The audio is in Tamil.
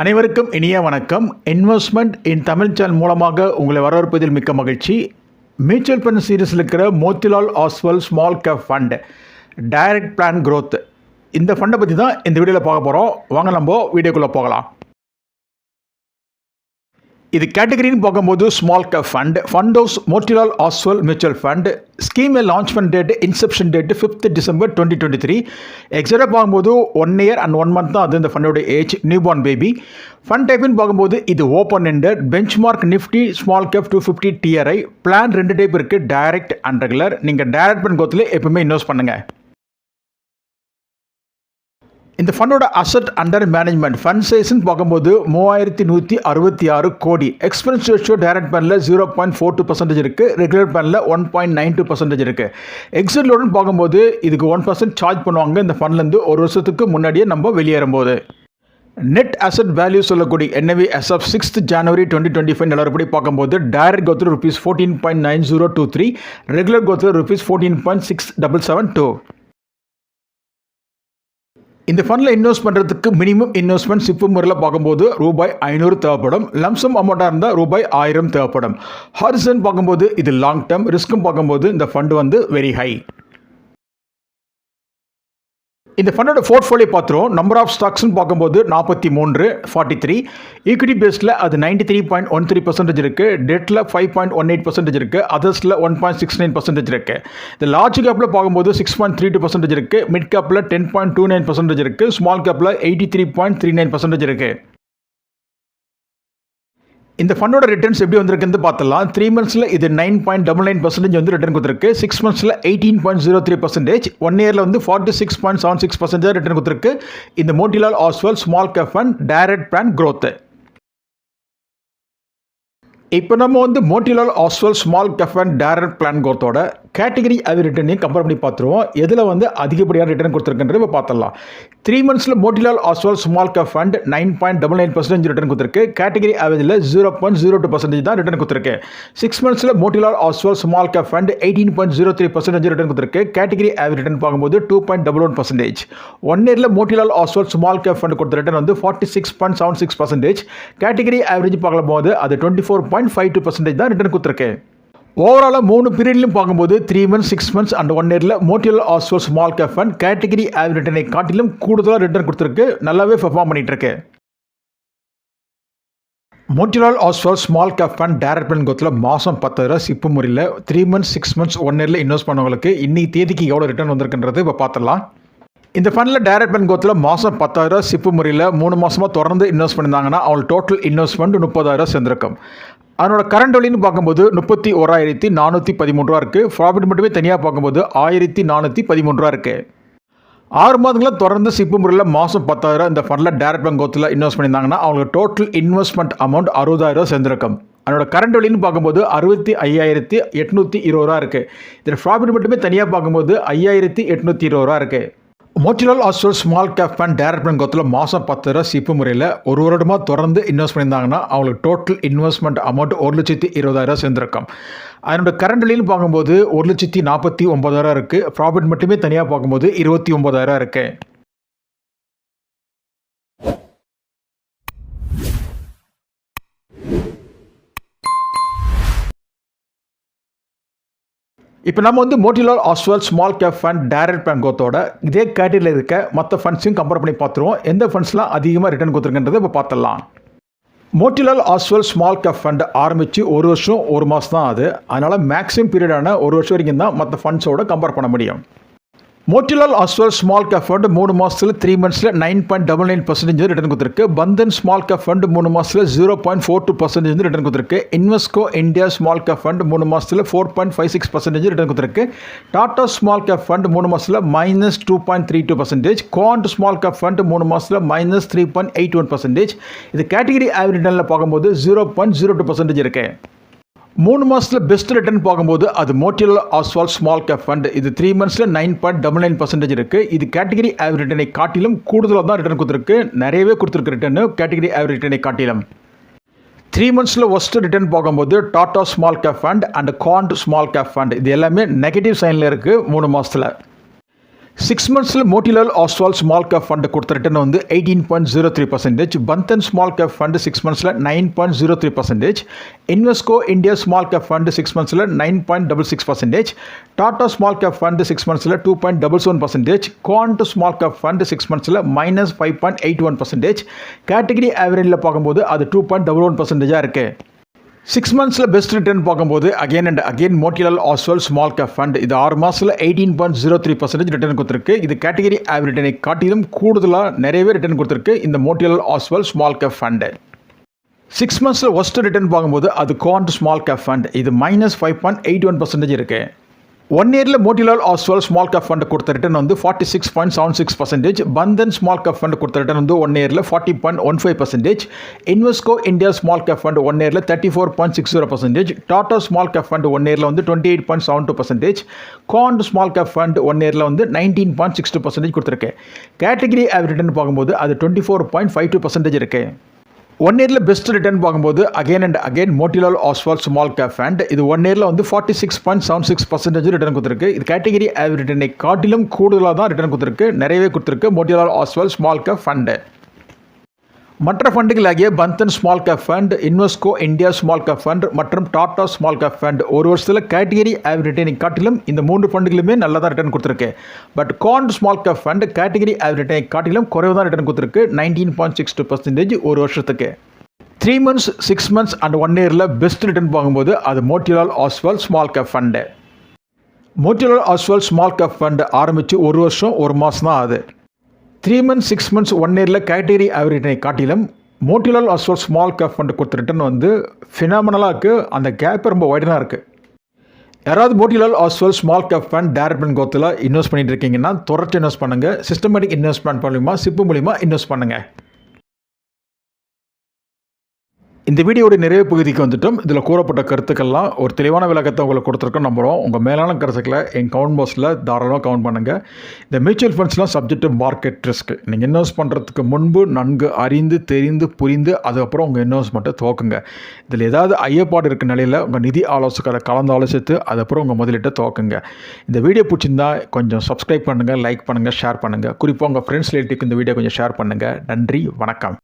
அனைவருக்கும் இனிய வணக்கம். இன்வெஸ்ட்மெண்ட் இன் தமிழ் சேனல் மூலமாக உங்களை வரவேற்பதில் மிக்க மகிழ்ச்சி. மியூச்சுவல் ஃபண்ட் சீரீஸில் இருக்கிற Motilal Oswal small cap fund direct plan growth, இந்த ஃபண்டை பற்றி தான் இந்த வீடியோவில் பார்க்க போகிறோம். வாங்க நம்ம வீடியோக்குள்ளே போகலாம். இது கேட்டகரின்னு பார்க்கும்போது small cap fund house Motilal Oswal mutual fund. Scheme launchment date inception date 5th December 2023. எக்ஸாக்டாக பார்க்கும்போது 1 year and 1 month தான் அது இந்த ஃபண்டோட age, new born baby. Fund டைப்னு பார்க்கும்போது இது open ended, benchmark Nifty small cap 250 TRI. Plan 2 type இருக்குது, டைரக்ட் அண்ட் ரெகுலர். நீங்கள் டைரக்ட் பிளான் கோத்தில் எப்பவுமே இன்வெஸ்ட் பண்ணுங்கள். இந்த ஃபண்டோட அசட் அண்டர் மேனேஜ்மெண்ட் ஃபண்ட் சைஸ்ன்னு பார்க்கும்போது 3166 கோடி. எக்ஸ்பென்ஸ் ரேஷியோ டைரக்ட் பிளானில் 0.42% இருக்குது, ரெகுலர் பிளானில் 1.92% இருக்குது. எக்ஸிட் லோடுன்னு பார்க்கும்போது இதுக்கு 1% சார்ஜ் பண்ணுவாங்க இந்த ஃபண்ட்லேருந்து ஒரு வருஷத்துக்கு முன்னாடியே நம்ம வெளியேறும்போது. நெட் அசட் வேல்யூ சொல்லக்கூடிய NAV as of 6th January 2025 நிலவரப்படி பார்க்கும்போது டைரக்ட் கோத்தில் ₹14.9023, ரெகுலர் கோத்தில் ₹14.6772. இந்த ஃபண்டில் இன்வெஸ்ட் பண்ணுறதுக்கு மினிமம் இன்வெஸ்ட்மெண்ட் சிப்பு முறையில் பார்க்கும்போது ₹500 தேவைப்படும். லம்சம் அமௌண்ட்டாக இருந்தால் ₹1000 தேவைப்படும். ஹாரிசன் பார்க்கும்போது இது லாங் டேர்ம். ரிஸ்க்கும் பார்க்கும்போது இந்த ஃபண்டு வெரி ஹை. இந்த ஃபண்டோட போர்ட்ஃபோலியோ பார்த்துரும். நம்பர் ஆஃப் ஸ்டாக்ஸ்னு பார்க்கும்போது 43, ஈக்விட்டி பேஸில் அது 93.13% இருக்குது, டெட்டில் 5.18% இருக்குது, அதர்ஸில் 1.69% இருக்குது. இந்த லார்ஜ் கேப்பில் பார்க்கும்போது 6.32% இருக்குது, மிட் கேப்பில் 10.29% இருக்குது, ஸ்மால் கேப்பில் 83.39% இருக்குது. இந்த ஃபண்டோட ரிட்டர்ன்ஸ் எப்படி வந்திருக்குன்னு பார்த்தலாம். 3 monthஸில் இது 9.99% ரிட்டர்ன் கொடுத்துருக்கு, 6 monthஸில் 18.03%, 1 yearல 46.76% ரிட்டர்ன் கொடுத்துருக்கு. இந்த Motilal Oswal small cap fund direct plan growth. இப்போ நம்ம Motilal Oswal small cap fund direct plan க்ரோத்தோட கேட்டகரி அது ரிட்டர்னையும் கம்பேர் பண்ணி பார்த்துருவோம். எதில் அதிகப்படியான ரிட்டர்ன் கொடுத்துருக்குன்றது இப்போ பார்த்துடலாம். 3 monthஸில் Motilal Oswal small cap fund 9.99% return கொடுத்துருக்கு. கேட்டகரி ஆவரேஜில் 0.02% தான் ரிட்டர்ன் கொடுத்துருக்கு. 6 monthஸில் Motilal Oswal small cap fund 18.03% return கொடுத்துருக்கு. கேட்டகரி ஆவரேஜ் ரிட்டர்ன் பார்க்கும்போது 2.11%. 1 yearல Motilal Oswal small cap fund கொடுத்த ரிட்டர்ன் 46.76%. கேட்டகரி ஆவரேஜ் பார்க்கும்போது அது 24.52% தான் ரிட்டர்ன் கொடுத்துருக்கு. ஓவராலாக 3 பீரியட்லையும் பார்க்கும்போது 3 months, 6 months அண்ட் 1 yearல Motilal Oswal small cap fund category average ரிட்டர்னை காட்டிலும் கூடுதலாக ரிட்டர்ன் கொடுத்துருக்கு, நல்லாவே பெர்ஃபார்ம் பண்ணிட்டு இருக்கு. Motilal Oswal small cap fund direct plan கோத்தில் மாதம் 10,000 சிப்பு முறையில் 3 months, 6 months, 1 yearல இன்வெஸ்ட் பண்ணவங்களுக்கு இன்னைக்கு தேதிக்கு எவ்வளோ ரிட்டர்ன் வந்திருக்குன்றது இப்போ பார்த்துடலாம். இந்த ஃபண்டில் டைரக்ட் பிளான் கோத்தில் மாதம் 10,000 சிப்பு முறையில் 3 மாதமாக தொடர்ந்து இன்வெஸ்ட் பண்ணியிருந்தாங்கன்னா அவங்களுக்கு டோட்டல் இன்வெஸ்ட்மெண்ட் 30,000 சேர்ந்திருக்கும். அதனோட கரண்ட் வேல்யூன்னு பார்க்கும்போது 31,413 இருக்குது. ப்ராஃபிட் மட்டுமே தனியாக பார்க்கும்போது 1,413 இருக்குது. 6 மாதங்களாக தொடர்ந்து சிப்பு முறையில் மாதம் 10,000 இந்த ஃபண்டில் டைரக்ட் பிளான் கோத்தில் இன்வெஸ்ட் பண்ணியிருந்தாங்கன்னா அவங்களுக்கு டோட்டல் இன்வெஸ்ட்மெண்ட் அமௌண்ட் 60,000 சேர்ந்திருக்கும். அதனோட கரண்ட் வேல்யூன்னு பார்க்கும்போது 65,820 இருக்குது. இதில் ப்ராஃபிட் மட்டுமே தனியாக பார்க்கும்போது 5,820 இருக்குது. Motilal Oswal small cap fund direct plan கோத்தில் மாதம் 10,000 சிப்பு முறையில் ஒரு வருடமாக தொடர்ந்து இன்வெஸ்ட் பண்ணியிருந்தாங்கன்னா அவங்களுக்கு டோட்டல் இன்வெஸ்ட்மெண்ட் அமௌண்ட் 1,20,000 சேர்ந்திருக்கும். அதனோட கரண்ட் வேல்யூன்னு பார்க்கும்போது 1,49,000 இருக்குது. ப்ராஃபிட் மட்டுமே தனியாக பார்க்கும்போது 29,000 இருக்குது. இப்போ நம்ம Motilal Oswal small cap fund direct plan கோத்தோட இதே கேட்டகரியில் இருக்க மற்ற ஃபண்ட்ஸையும் கம்பேர் பண்ணி பார்த்துருவோம். எந்த ஃபண்ட்ஸ்லாம் அதிகமாக ரிட்டர்ன் கொடுத்துருக்குன்றதை இப்போ பார்த்துடலாம். Motilal Oswal small cap fund ஆரம்பித்து 1 வருஷம் 1 மாதம் தான் அது. அதனால் மேக்ஸிமம் பீரியடான 1 வருஷம் வரைக்கும் தான் மற்ற ஃபண்ட்ஸோட கம்பேர் பண்ண முடியும். Motilal Oswal small cap fund 3 மாதத்தில் 3 monthஸில் 9.99% ரிட்டர்ன் கொடுத்துருக்கு. பந்தன் ஸ்மால் கேப் ஃபண்ட் 3 மாதத்தில் 0.42% ரிட்டர்ன் கொடுத்துருக்கு. Invesco India small cap fund 3 மாதத்தில் 4.56% ரிட்டர்ன் கொடுத்துருக்கு. டாடா ஸ்மால் கேப் ஃபண்ட் 3 மாதத்தில் -2.32%. குவாண்ட் ஸ்மால் கேப் ஃபண்ட் 3 மாதத்தில் -3.81%. இது கேட்டகரி ஆவரேஜ் ரிட்டர்னில் பார்க்கும்போது 0.02% இருக்குது. 3 மாதத்தில் பெஸ்ட் ரிட்டர்ன் பார்க்கும்போது அது Motilal Oswal small cap fund. இது 3 monthஸில் 9.99% இருக்குது. இது கேட்டகரி ஆவரேஜ் ரிட்டர்னை காட்டிலும் கூடுதலாக தான் ரிட்டர்ன் கொடுத்துருக்கு, நிறையவே கொடுத்துருக்கு ரிட்டர்னு கேட்டகரி ஆவரேஜ் ரிட்டர்னை காட்டிலும். 3 monthஸில் ஒஸ்ட் ரிட்டர்ன் பார்க்கும்போது Tata small cap fund and quant small cap fund இது எல்லாமே நெகட்டிவ் சைனில் இருக்குது 3 மாதத்தில். 6 months Motilal Oswal small cap fund கொடுத்த ரிட்டர்ன் வந்து 18.03%. Bandhan small cap fund 6 months 9.03%. Invesco India small cap fund 6 months 9.66%. Tata small cap fund 6 months 2.77%. Quant small cap fund 6 months -5.81%. Category average பார்க்கும்போது அது 2.11% இருக்கு. 6 months பெஸ்ட் ரிட்டர்ன் பார்க்கும்போது again and again Motilal Oswal small cap fund இது 6 மாதத்தில் 18.03% ரிட்டர்ன் கொடுத்துருக்கு. இது கேட்டகரி ஆவரேஜ் ரிட்டர்னை காட்டிலும் கூடுதலாக நிறையவே ரிட்டர்ன் கொடுத்துருக்கு இந்த Motilal Oswal small cap fund. 6 months worst return பார்க்கும்போது அது குவாண்ட் ஸ்மால் கேப் ஃபண்ட் இது -5.81% இருக்குது. 1 year Motilal Oswal small cap fund கொடுத்த ரிட்டர்ன் வந்து 46.76%. பந்தன் ஸ்மால் கேப் ஃபண்ட் கொடுத்த ரிட்டர்ன் வந்து 1 year 40.15%. Invesco India small cap fund 1 year 34.60%. Tata small cap fund 1 year வந்து 28.72%. Quant small cap fund 1 year வந்து 19.62% கொடுத்துருக்கு. கேட்டகரி ஆவரேஜ் ரிட்டர்ன் பார்க்கும்போது அது 24.52% இருக்கு. 1 year பெஸ்ட் ரிட்டர்ன் பார்க்கும்போது again and again Motilal Oswal small cap fund இது 1 year வந்து 46.76% ரிட்டர்ன் கொடுத்துருக்கு. இது கேட்டகரி ஆவரேஜ் ரிட்டர்னை காட்டிலும் கூடுதலாக தான் ரிட்டர்ன் கொடுத்துருக்கு, நிறையவே கொடுத்துருக்கு Motilal Oswal small cap fund. மற்ற ஃபண்டுகளாகிய Bandhan small cap fund, Invesco India small cap fund மற்றும் டாடா ஸ்மால் கேப் ஃபண்ட் ஒரு வருஷத்தில் கேட்டகரி ஆவரேஜ் ரிட்டர்னை காட்டிலும் இந்த 3 ஃபண்டுகளுமே நல்லா தான் ரிட்டர்ன் கொடுத்துருக்கு. But quant small cap fund category average ரிட்டர்னை காட்டிலும் குறைவு தான் ரிட்டர்ன் கொடுத்துருக்கு 19.62% ஒரு வருஷத்துக்கு. 3 months 6 months and 1 year best return பார்க்கும்போது அது Motilal Oswal small cap fund. Motilal Oswal small cap fund ஆரம்பித்து 1 வருஷம் 1 மாதம் தான் ஆகுது. 3 months 6 months 1 year கேட்டகரி ஆவரேஜை காட்டிலும் Motilal Oswal small cap fund கொடுத்த ரிட்டர்ன் வந்து ஃபினாமினலாக இருக்குது. அந்த கேப் ரொம்ப வைடனாக இருக்குது. யாராவது Motilal Oswal small cap fund direct பென் கோத்தில் இன்வெஸ்ட் பண்ணிட்டு இருக்கீங்கன்னா தொடர்ச்சி இன்வெஸ்ட் பண்ணுங்கள். சிஸ்டமேட்டிக் இன்வெஸ்ட்மெண்ட் மூலிமா சிப்பு மூலிமா இன்வெஸ்ட் பண்ணுங்கள். இந்த வீடியோட நிறைய பகுதிக்கு வந்துட்டோம். இதில் கூறப்பட்ட கருத்துக்கள்லாம் ஒரு தெளிவான விளக்கத்தை உங்களுக்கு கொடுத்துருக்கோம் நம்புகிறோம். உங்கள் மேலான கருத்துக்களை என் கவுண்ட் பாக்ஸில் தாராளமாக கவுண்ட் பண்ணுங்கள். இந்த மியூச்சுவல் ஃபண்ட்ஸ்லாம் சப்ஜெக்ட் டு மார்க்கெட் ரிஸ்க். நீங்கள் இன்வெஸ்ட் பண்ணுறதுக்கு முன்பு நன்கு அறிந்து தெரிந்து புரிந்து அதுக்கப்புறம் உங்கள் இன்வெஸ்ட்மெண்ட்டை துவக்குங்க. இதில் ஏதாவது ஐயப்பாடு இருக்க நிலையில் உங்கள் நிதி ஆலோசகரை கலந்து ஆலோசித்து அதுக்கப்புறம் உங்கள் முதலீட்டை துவக்குங்க. இந்த வீடியோ பிடிச்சிருந்தா கொஞ்சம் சப்ஸ்கிரைப் பண்ணுங்கள், லைக் பண்ணுங்கள், ஷேர் பண்ணுங்கள். குறிப்பாக உங்கள் ஃப்ரெண்ட்ஸ் ரிலேட்டிவ்க்கு இந்த வீடியோ கொஞ்சம் ஷேர் பண்ணுங்கள். நன்றி, வணக்கம்.